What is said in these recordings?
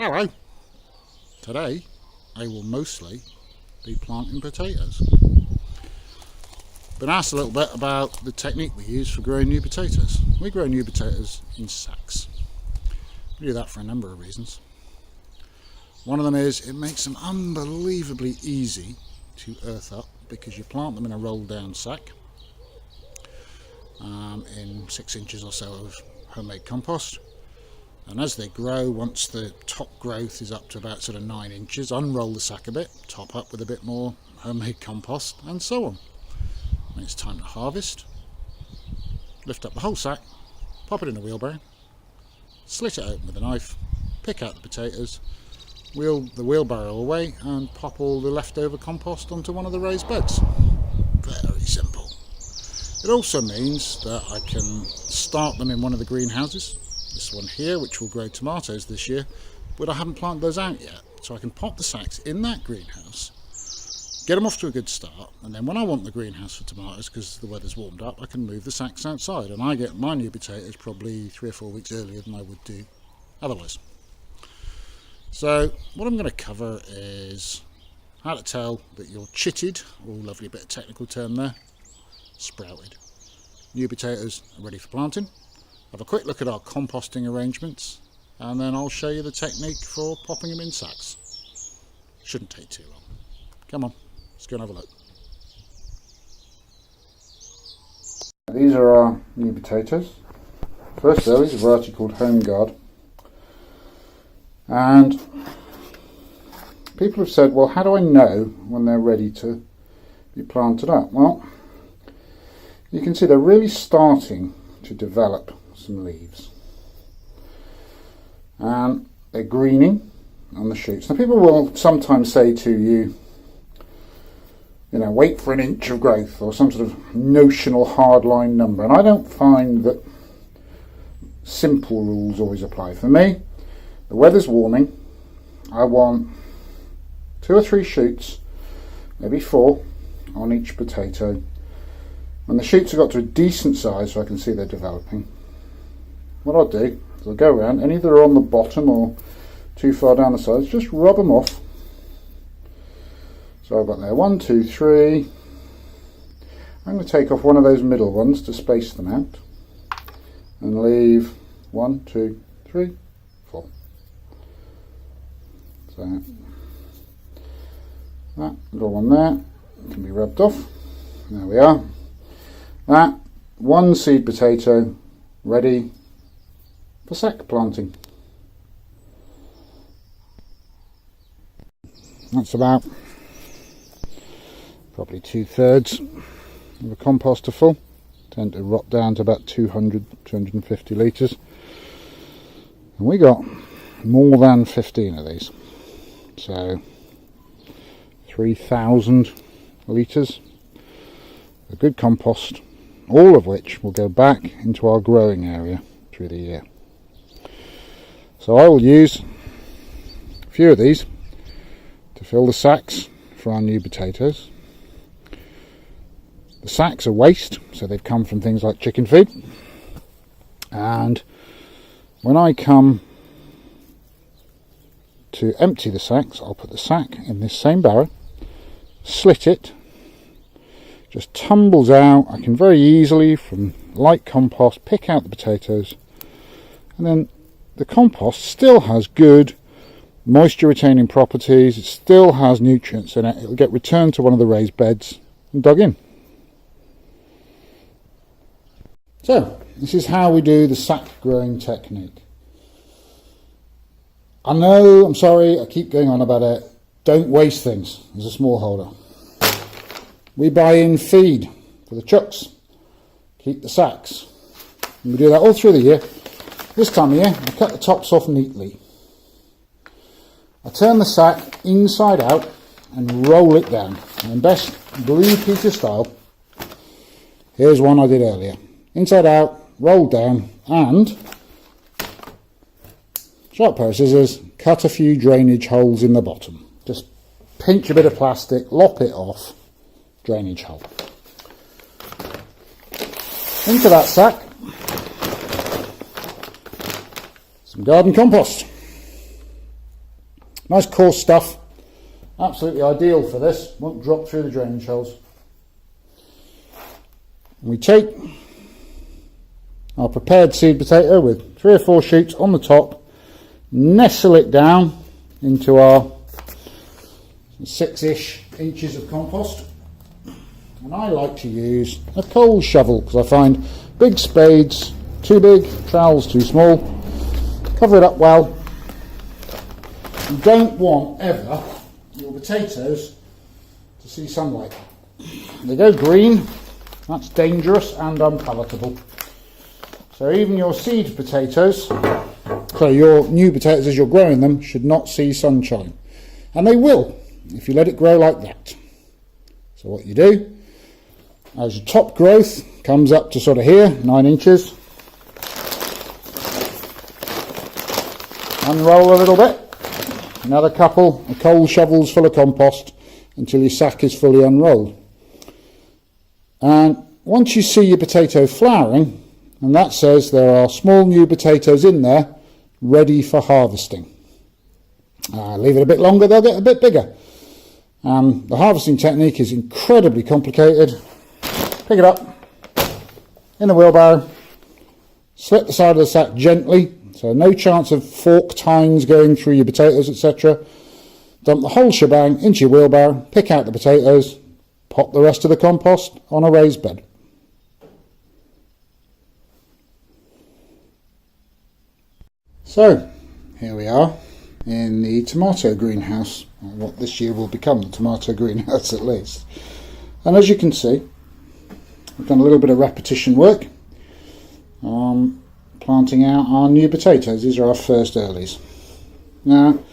Hello. Today I will mostly be planting potatoes. Been asked a little bit about the technique we use for growing new potatoes. We grow new potatoes in sacks. We do that for a number of reasons. One of them is it makes them unbelievably easy to earth up because you plant them in a rolled down sack in 6 inches or so of homemade compost. And as they grow, once the top growth is up to about sort of 9 inches, unroll the sack a bit, top up with a bit more homemade compost, and so on. When it's time to harvest, lift up the whole sack, pop it in a wheelbarrow, slit it open with a knife, pick out the potatoes, wheel the wheelbarrow away, and pop all the leftover compost onto one of the raised beds. Very simple. It also means that I can start them in one of the greenhouses. This one here, which will grow tomatoes this year, but I haven't planted those out yet. So I can pop the sacks in that greenhouse, get them off to a good start, and then when I want the greenhouse for tomatoes, because the weather's warmed up, I can move the sacks outside, and I get my new potatoes probably 3 or 4 weeks earlier than I would do otherwise. So what I'm going to cover is how to tell that you're chitted, lovely bit of technical term there, sprouted. New potatoes are ready for planting. Have a quick look at our composting arrangements, and then I'll show you the technique for popping them in sacks. Shouldn't take too long. Come on, let's go and have a look. These are our new potatoes. First though is a variety called Home Guard. And people have said, well, how do I know when they're ready to be planted up? Well, you can see they're really starting to develop some leaves, and they're greening on the shoots. Now people will sometimes say to you, wait for an inch of growth or some sort of notional hardline number, and I don't find that simple rules always apply. For me, the weather's warming, I want 2 or 3 shoots, maybe 4 on each potato. When the shoots have got to a decent size so I can see they're developing, what I'll do is I'll go around, any that are on the bottom or too far down the sides, just rub them off. So I've got there 1, 2, 3. I'm going to take off one of those middle ones to space them out and leave 1, 2, 3, 4. So that little one there can be rubbed off. There we are. That 1 seed potato ready for sack planting. That's about probably 2/3 of a composter full. Tend to rot down to about 250 litres. And we got more than 15 of these. So 3,000 litres of good compost, all of which will go back into our growing area through the year. So I will use a few of these to fill the sacks for our new potatoes. The sacks are waste, so they've come from things like chicken feed, and when I come to empty the sacks, I'll put the sack in this same barrow, slit it, just tumbles out. I can very easily, from light compost, pick out the potatoes, and then the compost still has good moisture retaining properties, it still has nutrients in it. It'll get returned to one of the raised beds and dug in. So this is how we do the sack growing technique. I know, I'm sorry, I keep going on about it. Don't waste things as a smallholder. We buy in feed for the chucks, keep the sacks. And we do that all through the year. This time of year, I cut the tops off neatly. I turn the sack inside out and roll it down. And best Blue Peter style, here's one I did earlier. Inside out, rolled down, and sharp pair of scissors, cut a few drainage holes in the bottom. Just pinch a bit of plastic, lop it off, drainage hole. Into that sack, some garden compost. Nice coarse stuff, absolutely ideal for this, won't drop through the drainage holes. We take our prepared seed potato with 3 or 4 shoots on the top, nestle it down into our 6-ish inches of compost, and I like to use a coal shovel because I find big spades too big, trowels too small. Cover it up well. You don't want ever your potatoes to see sunlight. They go green, that's dangerous and unpalatable. So even your seed potatoes, so your new potatoes as you're growing them, should not see sunshine. And they will if you let it grow like that. So what you do, as your top growth comes up to sort of here, 9 inches, unroll a little bit, another couple of coal shovels full of compost until your sack is fully unrolled. And once you see your potato flowering, and that says there are small new potatoes in there ready for harvesting. Leave it a bit longer, they'll get a bit bigger. The harvesting technique is incredibly complicated. Pick it up in the wheelbarrow, slit the side of the sack gently, so no chance of fork tines going through your potatoes, etc. Dump the whole shebang into your wheelbarrow, pick out the potatoes, pop the rest of the compost on a raised bed. So, here we are in the tomato greenhouse, or what this year will become the tomato greenhouse at least. And as you can see, we've done a little bit of repetition work, planting out our new potatoes. These are our first earlies. Now, I'm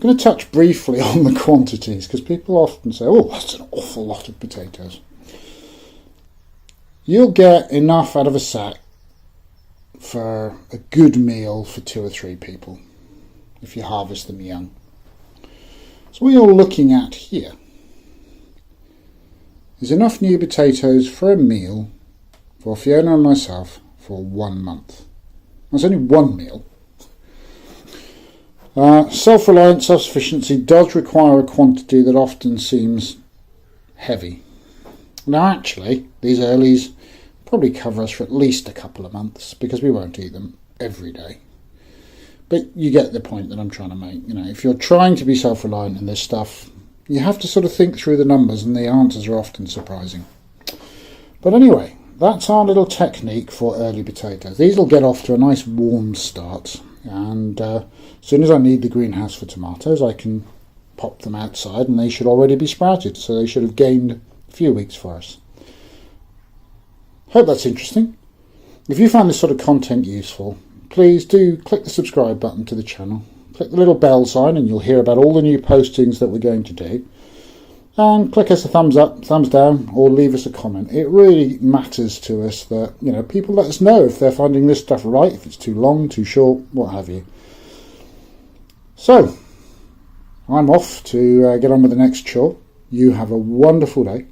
going to touch briefly on the quantities, because people often say, oh, that's an awful lot of potatoes. You'll get enough out of a sack for a good meal for 2 or 3 people if you harvest them young. So what you're looking at here is enough new potatoes for a meal for Fiona and myself for 1 month. That's only one meal. Self-reliance, self-sufficiency does require a quantity that often seems heavy. Now actually, these earlies probably cover us for at least a couple of months because we won't eat them every day. But you get the point that I'm trying to make. You know, if you're trying to be self-reliant in this stuff, you have to sort of think through the numbers, and the answers are often surprising. But anyway, that's our little technique for early potatoes. These will get off to a nice warm start, and as soon as I need the greenhouse for tomatoes, I can pop them outside and they should already be sprouted, so they should have gained a few weeks for us. Hope that's interesting. If you find this sort of content useful, please do click the subscribe button to the channel, click the little bell sign and you'll hear about all the new postings that we're going to do, and click us a thumbs up, thumbs down, or leave us a comment. It really matters to us that, you know, people let us know if they're finding this stuff right, if it's too long, too short, what have you. So, I'm off to get on with the next chore. You have a wonderful day,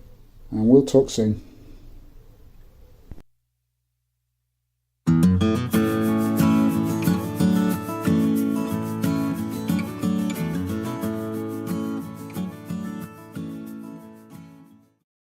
and we'll talk soon.